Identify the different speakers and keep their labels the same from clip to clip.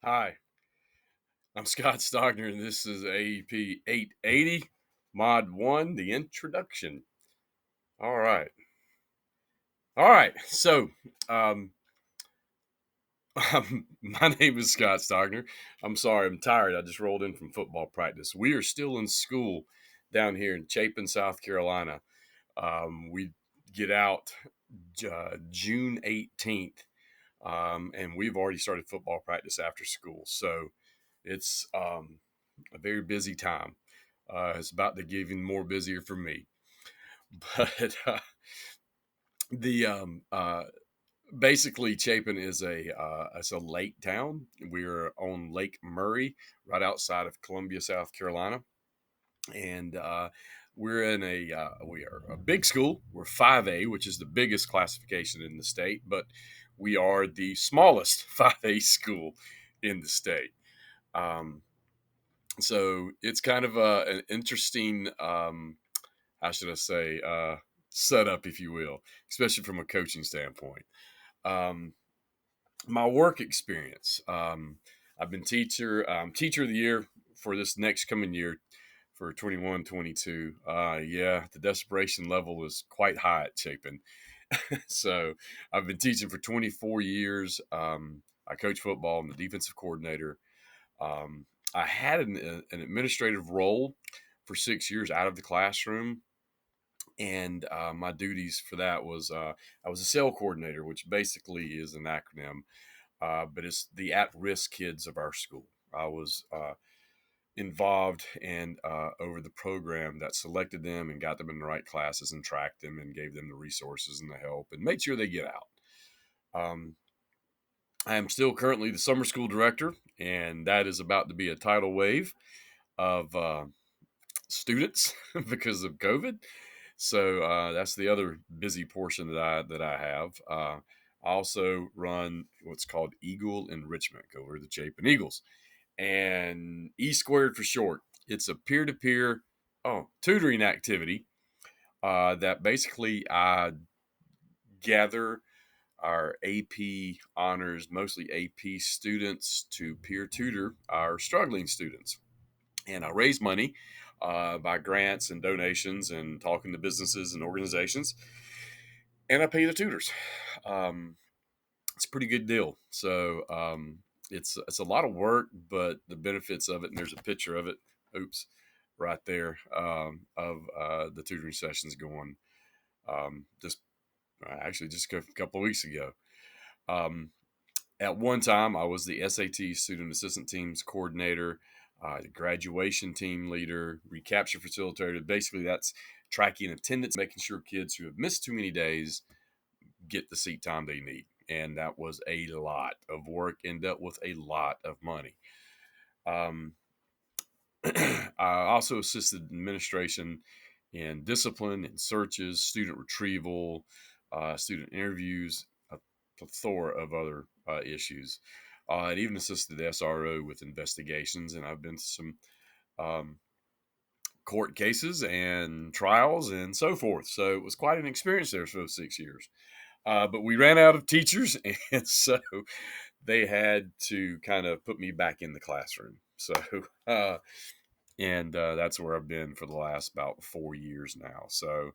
Speaker 1: Hi, I'm Scott Stockner, and this is AEP 880, Mod 1, the introduction. All right. All right. Um, my name is Scott Stockner. I'm sorry, I'm tired. I just rolled in from football practice. We are still in school down here in Chapin, South Carolina. We get out June 18th, and we've already started football practice after school. So it's a very busy time. It's about to get even more busier for me. But the basically Chapin is it's a lake town. We're on Lake Murray, right outside of Columbia, South Carolina, and we're in we are a big school. We're 5A, which is the biggest classification in the state, but we are the smallest 5A school in the state. Um, so it's kind of an interesting, how should I say, setup, if you will, especially from a coaching standpoint. Um, my work experience, I've been teacher of the year for this next coming year for 21-22. Yeah, the desperation level is quite high at Chapin. So I've been teaching for 24 years. I coach football. I'm the defensive coordinator. Um, I had an administrative role for 6 years out of the classroom, and my duties for that was I was a cell coordinator, which basically is an acronym, but it's the at-risk kids of our school. I was involved and over the program that selected them and got them in the right classes and tracked them and gave them the resources and the help and made sure they get out. Um, I am still currently the summer school director, and that is about to be a tidal wave of students because of COVID. So that's the other busy portion that I have. I also run what's called Eagle Enrichment. Go over the Chapin Eagles, and E squared for short. It's a peer-to-peer tutoring activity that basically I gather our AP honors, mostly AP students, to peer tutor our struggling students. And I raise money by grants and donations and talking to businesses and organizations, and I pay the tutors. Um, it's a pretty good deal. So it's a lot of work, but the benefits of it, and there's a picture of it. Oops, right there of the tutoring sessions going just actually just a couple of weeks ago. Um, at one time, I was the SAT student assistant teams coordinator, the graduation team leader, recapture facilitator. Basically, that's tracking attendance, making sure kids who have missed too many days get the seat time they need. And that was a lot of work and dealt with a lot of money. Um, I also assisted administration in discipline and searches, student retrieval, student interviews, a plethora of other issues. And even assisted the SRO with investigations. And I've been to some um, court cases and trials and so forth. So it was quite an experience there for those 6 years. But we ran out of teachers, and so they had to kind of put me back in the classroom. So, that's where I've been for the last about 4 years now. So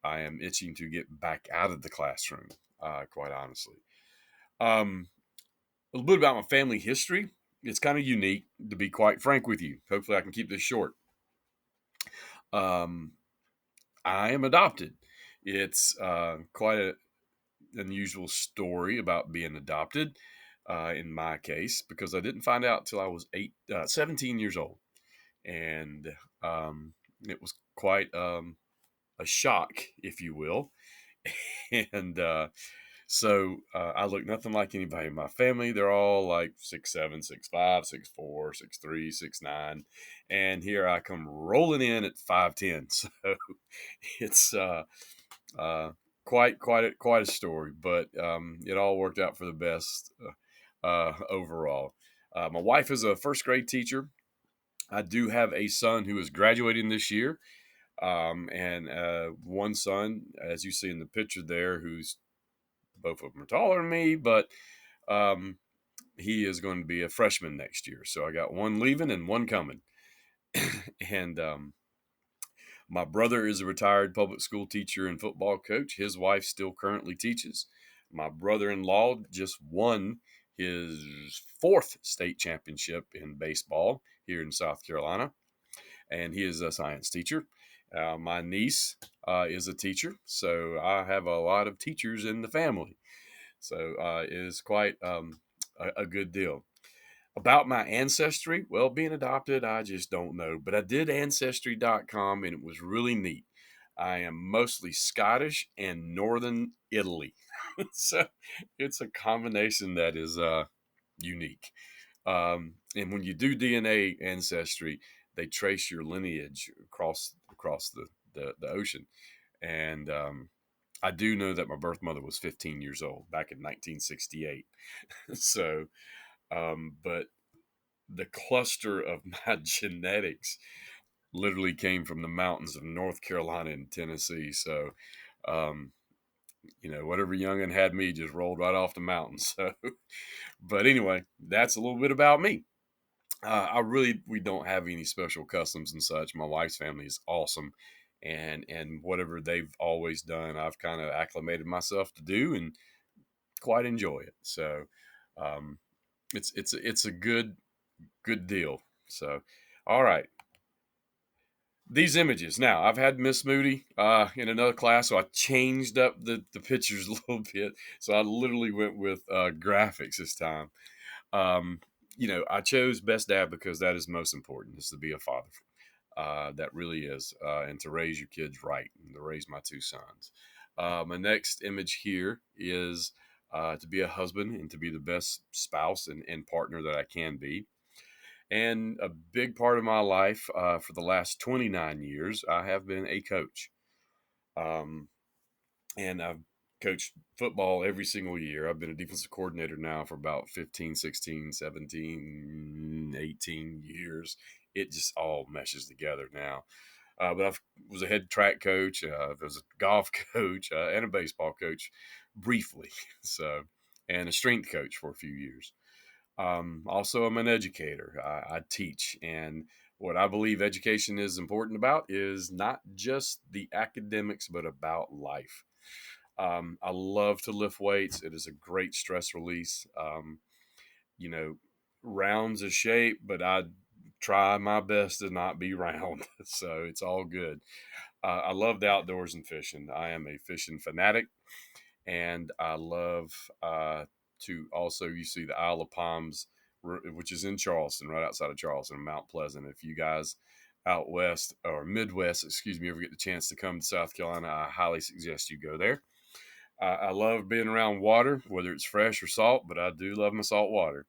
Speaker 1: I am itching to get back out of the classroom, quite honestly. Um, a little bit about my family history. It's kind of unique, to be quite frank with you. Hopefully, I can keep this short. Um, I am adopted. It's quite an unusual story about being adopted. In my case, because I didn't find out till I was 17 years old, and it was quite a shock, if you will. And I look nothing like anybody in my family. They're all like 6'7", 6'5", 6'4", 6'3", 6'9", and here I come rolling in at 5'10". So it's uh, quite a story, but it all worked out for the best overall. My wife is a first grade teacher. I do have a son who is graduating this year, and one son, as you see in the picture there, who's both of them are taller than me, but um, he is going to be a freshman next year. So I got one leaving and one coming. And my brother is a retired public school teacher and football coach. His wife still currently teaches. My brother in law just won his fourth state championship in baseball here in South Carolina, and he is a science teacher. My niece is a teacher, so I have a lot of teachers in the family. So it is quite a good deal. About my ancestry, well, being adopted, I just don't know. But I did ancestry.com and it was really neat. I am mostly Scottish and Northern Italy. So it's a combination that is unique. And when you do DNA ancestry, they trace your lineage across the ocean. And I do know that my birth mother was 15 years old back in 1968. So, but the cluster of my genetics literally came from the mountains of North Carolina and Tennessee. So, um, whatever youngin had me just rolled right off the mountains. So, but anyway, that's a little bit about me. We don't have any special customs and such. My wife's family is awesome, and whatever they've always done, I've kind of acclimated myself to do and quite enjoy it. So, um, it's a good deal. So, all right. These images. Now, I've had Miss Moody in another class, so I changed up the pictures a little bit. So I literally went with graphics this time. Um, I chose best dad because that is most important, is to be a father. That really is, and to raise your kids right, and to raise my two sons. My next image here is to be a husband and to be the best spouse and partner that I can be. And a big part of my life for the last 29 years, I have been a coach. Um, and I've coached football every single year. I've been a defensive coordinator now for about 15, 16, 17, 18 years. It just all meshes together now. But I was a head track coach, I was a golf coach, and a baseball coach briefly. So, and a strength coach for a few years. Also, I'm an educator. I teach, and what I believe education is important about is not just the academics, but about life. I love to lift weights. It is a great stress release. You know, round's a shape, but I try my best to not be round, so it's all good. I love the outdoors and fishing. I am a fishing fanatic, and I love to also, you see the Isle of Palms, which is in Charleston, right outside of Charleston, Mount Pleasant. If you guys out west or Midwest, excuse me, ever get the chance to come to South Carolina, I highly suggest you go there. I love being around water, whether it's fresh or salt, but I do love my salt water.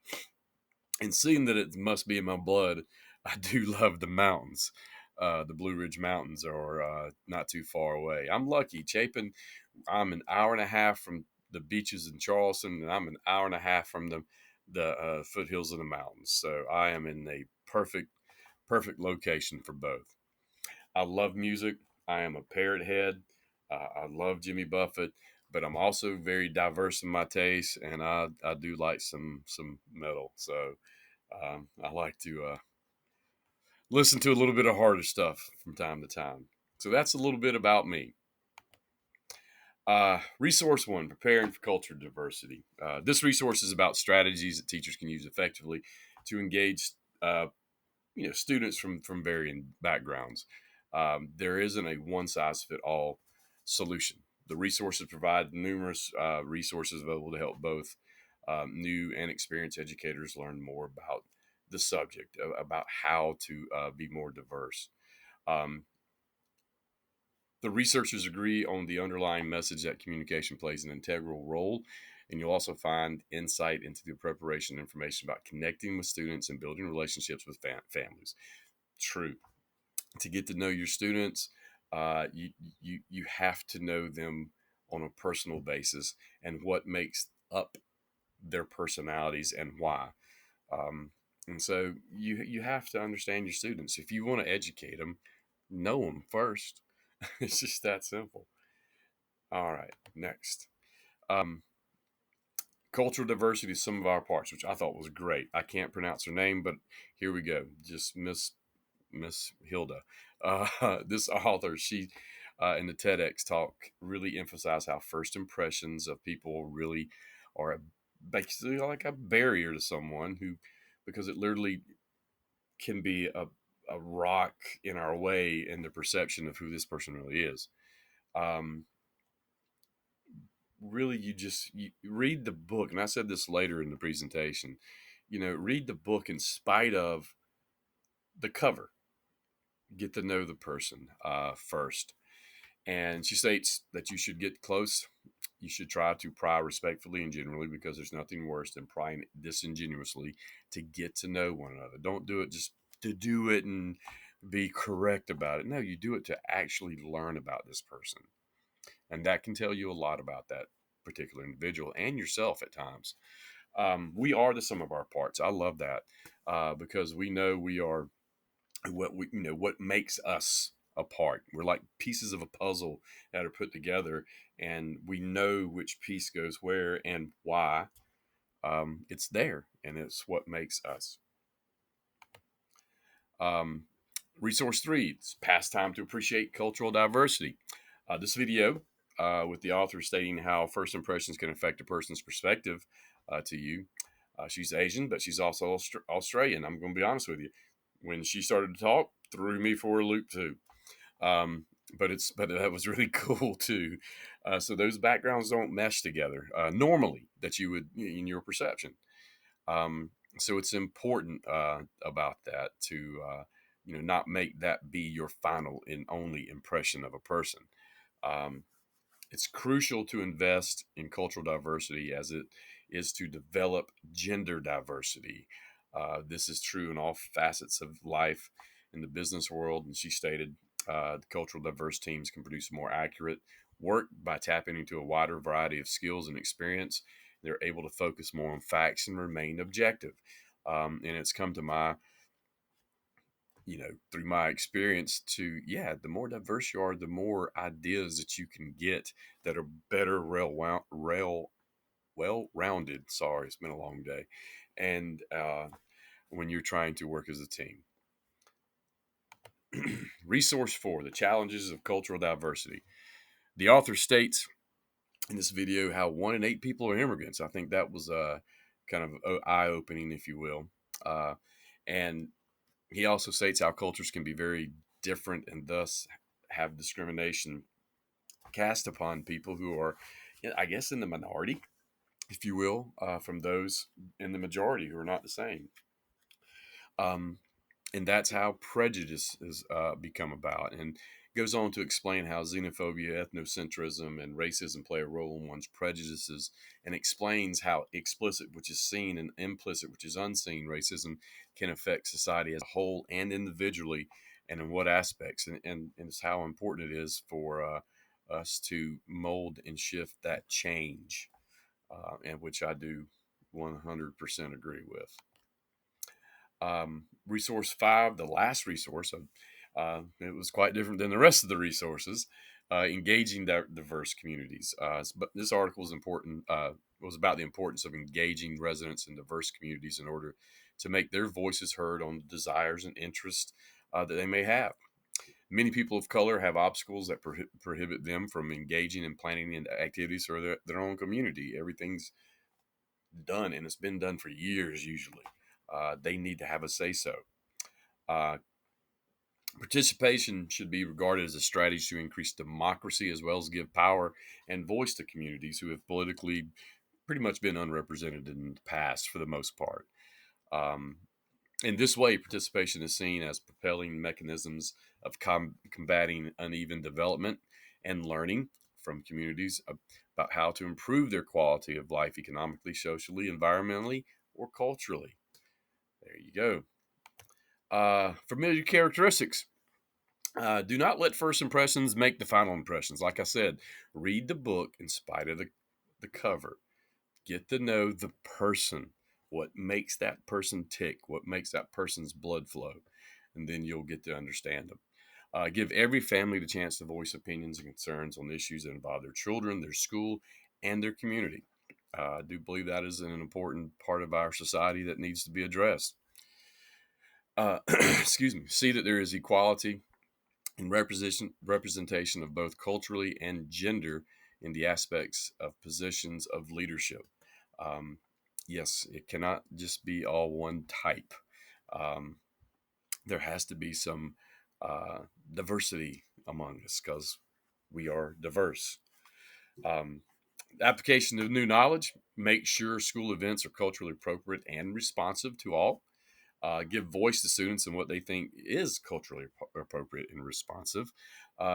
Speaker 1: And seeing that it must be in my blood, I do love the mountains. The Blue Ridge Mountains are not too far away. I'm lucky. Chapin, I'm an hour and a half from the beaches in Charleston, and I'm an hour and a half from the foothills of the mountains. So I am in a perfect location for both. I love music. I am a parrot head. I love Jimmy Buffett, but I'm also very diverse in my tastes, and I do like some metal. So I like to listen to a little bit of harder stuff from time to time. So that's a little bit about me. Resource one: preparing for culture diversity. This resource is about strategies that teachers can use effectively to engage students from varying backgrounds. There isn't a one size fit all solution. The resources provide numerous resources available to help both new and experienced educators learn more about the subject, about how to be more diverse. Um, the researchers agree on the underlying message that communication plays an integral role, and you'll also find insight into the preparation information about connecting with students and building relationships with families. True. To get to know your students, you have to know them on a personal basis and what makes up their personalities and why. Um, and so you have to understand your students. If you want to educate them, know them first. It's just that simple. All right, next. Um, Cultural diversity is some of our parts, which I thought was great. I can't pronounce her name, but here we go. Just Miss Hilda. This author, she in the TEDx talk really emphasized how first impressions of people really are basically like a barrier to someone who, because it literally can be a rock in our way in the perception of who this person really is. Um, Really, you read the book, and I said this later in the presentation. Read the book in spite of the cover. Get to know the person first. And she states that you should get close. You should try to pry respectfully and generally, because there's nothing worse than prying disingenuously to get to know one another. Don't do it just to do it and be correct about it. No, you do it to actually learn about this person. And that can tell you a lot about that particular individual and yourself at times. We are the sum of our parts. I love that because we know we are what makes us apart. We're like pieces of a puzzle that are put together, and we know which piece goes where and why. It's there, and it's what makes us. Um, Resource three: it's past time to appreciate cultural diversity. This video, with the author stating how first impressions can affect a person's perspective to you. She's Asian, but she's also Australian. I'm going to be honest with you. When she started to talk, threw me for a loop too. But that was really cool too. So those backgrounds don't mesh together normally that you would in your perception. So it's important about that to not make that be your final and only impression of a person. Um, it's crucial to invest in cultural diversity as it is to develop gender diversity. This is true in all facets of life in the business world. And she stated the cultural diverse teams can produce more accurate work by tapping into a wider variety of skills and experience. They're able to focus more on facts and remain objective. And it's come to my through my experience to, yeah, the more diverse you are, the more ideas that you can get that are better well rounded. Sorry, it's been a long day. And when you're trying to work as a team. Resource four: the challenges of cultural diversity. The author states in this video how 1 in 8 people are immigrants. I think that was kind of eye opening, if you will. And he also states how cultures can be very different and thus have discrimination cast upon people who are, I guess, in the minority, if you will, from those in the majority who are not the same. Um, and that's how prejudice has become about. And goes on to explain how xenophobia, ethnocentrism, and racism play a role in one's prejudices, and explains how explicit, which is seen, and implicit, which is unseen, racism can affect society as a whole and individually, and in what aspects. And it's how important it is for us to mold and shift that change, and which I do 100% agree with. Resource five, the last resource, it was quite different than the rest of the resources. Engaging diverse communities. But this article is important. Was about the importance of engaging residents in diverse communities in order to make their voices heard on the desires and interests that they may have. Many people of color have obstacles that prohibit them from engaging and planning in activities for their own community. Everything's done, and it's been done for years usually. They need to have a say so. Uh, Participation should be regarded as a strategy to increase democracy as well as give power and voice to communities who have politically pretty much been unrepresented in the past for the most part. Um, in this way, participation is seen as propelling mechanisms of combating uneven development and learning from communities about how to improve their quality of life economically, socially, environmentally, or culturally. There you go. Familiar characteristics. Do not let first impressions make the final impressions. Like I said, read the book in spite of the cover. Get to know the person, what makes that person tick, what makes that person's blood flow, and then you'll get to understand them. Give every family the chance to voice opinions and concerns on issues that involve their children, their school, and their community. I do believe that is an important part of our society that needs to be addressed. Excuse me. See that there is equality and representation of both culturally and gender in the aspects of positions of leadership. Um, yes, it cannot just be all one type. Um, there has to be some uh, diversity among us because we are diverse. Um, Application of new knowledge. Make sure school events are culturally appropriate and responsive to all. Give voice to students and what they think is culturally appropriate and responsive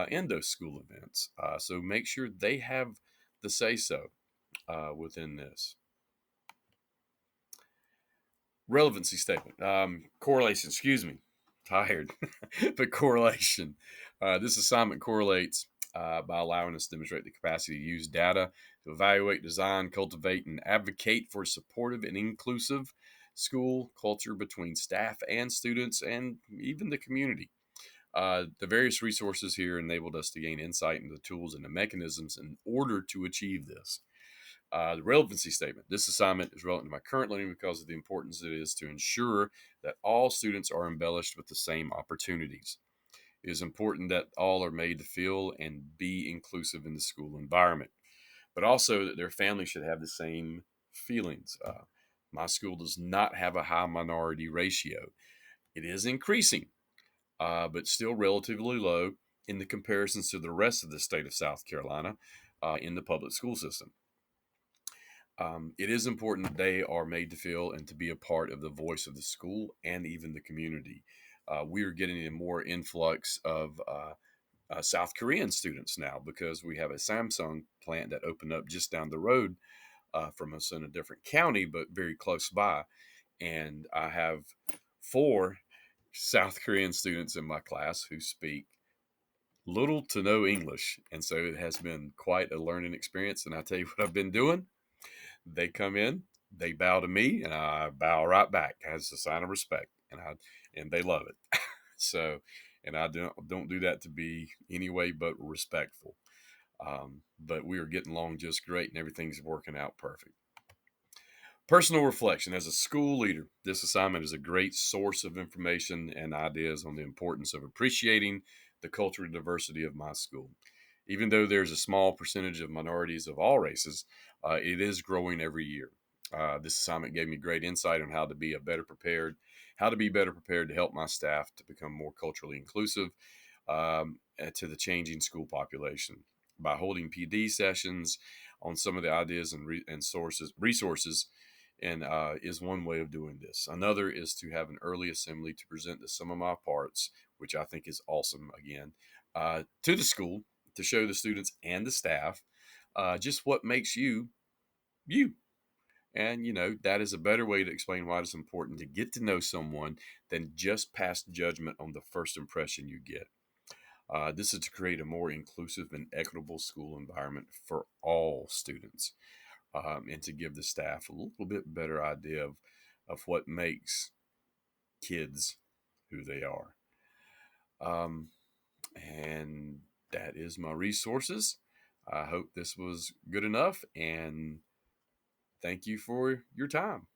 Speaker 1: in those school events. So make sure they have the say so within this. Relevancy statement. Correlation, excuse me. Tired. But correlation. This assignment correlates by allowing us to demonstrate the capacity to use data to evaluate, design, cultivate, and advocate for supportive and inclusive school culture between staff and students and even the community. The various resources here enabled us to gain insight into the tools and the mechanisms in order to achieve this. The relevancy statement. This assignment is relevant to my current learning because of the importance it is to ensure that all students are embellished with the same opportunities. It is important that all are made to feel and be inclusive in the school environment, but also that their family should have the same feelings. My school does not have a high minority ratio. It is increasing, but still relatively low in the comparisons to the rest of the state of South Carolina in the public school system. It is important that they are made to feel and to be a part of the voice of the school and even the community. We are getting a more influx of South Korean students now because we have a Samsung plant that opened up just down the road from us in a different county, but very close by. And I have four South Korean students in my class who speak little to no English. And so it has been quite a learning experience. And I tell you what I've been doing. They come in, they bow to me, and I bow right back as a sign of respect, and they love it. So, and I don't do that to be any way but respectful. But we are getting along just great, and everything's working out perfect. Personal reflection. As a school leader, this assignment is a great source of information and ideas on the importance of appreciating the cultural diversity of my school. Even though there's a small percentage of minorities of all races, it is growing every year. This assignment gave me great insight on how to be better prepared to help my staff to become more culturally inclusive to the changing school population. By holding PD sessions on some of the ideas and resources, and is one way of doing this. Another is to have an early assembly to present the sum of my parts, which I think is awesome. Again, to the school to show the students and the staff just what makes you you. And that is a better way to explain why it's important to get to know someone than just pass judgment on the first impression you get. This is to create a more inclusive and equitable school environment for all students, and to give the staff a little bit better idea of what makes kids who they are. Um, and that is my resources. I hope this was good enough, and thank you for your time.